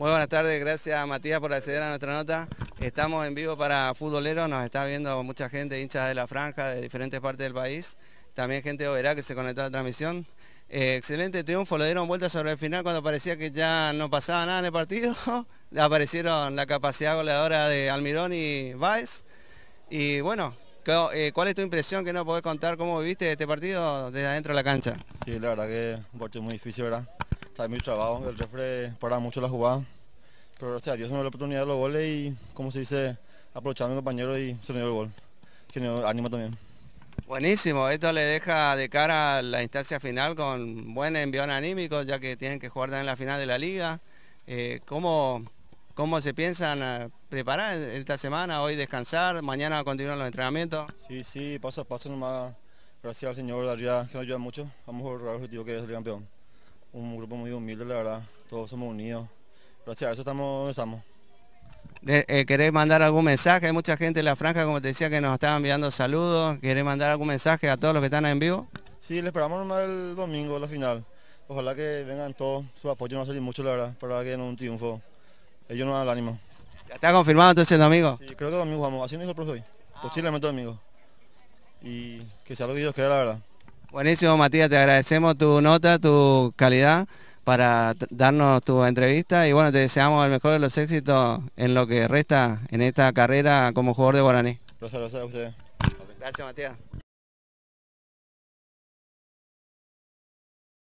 Muy buenas tardes, gracias Matías por acceder a nuestra nota. Estamos en vivo para Futboleros, nos está viendo mucha gente, hinchas de la franja, de diferentes partes del país. También gente de Oberá que se conectó a la transmisión. Excelente triunfo, lo dieron vuelta sobre el final cuando parecía que ya no pasaba nada en el partido. Aparecieron la capacidad goleadora de Almirón y Báez. Y bueno, ¿cuál es tu impresión que no podés contar cómo viviste este partido desde adentro de la cancha? Sí, la verdad que un partido muy difícil, ¿verdad? Está muy trabajo, el refre para mucho la jugada, pero gracias a Dios me dio la oportunidad de los goles y, como se dice, aprovechar a mi compañero y se le dio el gol, que me dio ánimo también. Buenísimo, esto le deja de cara a la instancia final con buen envión anímico, ya que tienen que jugar también la final de la liga. ¿Cómo se piensan preparar esta semana? Hoy descansar, mañana continúan los entrenamientos. Sí, paso a paso nomás, gracias al Señor de arriba que nos ayuda mucho, vamos a lograr el objetivo que es el campeón. Un grupo muy humilde, la verdad, todos somos unidos, gracias a eso estamos donde estamos. ¿Querés mandar algún mensaje? Hay mucha gente en la franja, como te decía, que nos estaba enviando saludos. ¿Querés mandar algún mensaje a todos los que están en vivo? Sí, le esperamos nomás el domingo, la final. Ojalá que vengan todos, su apoyo no va a salir mucho, la verdad, para que en un triunfo ellos nos dan el ánimo. ¿Ya está confirmado entonces el domingo? Sí, creo que domingo jugamos, así nos dijo el profe hoy, posiblemente domingo. Y que sea lo que Dios quiera, la verdad. Buenísimo, Matías, te agradecemos tu nota, tu calidad para darnos tu entrevista y bueno, te deseamos el mejor de los éxitos en lo que resta en esta carrera como jugador de Guaraní. Gracias a ustedes. Gracias, Matías.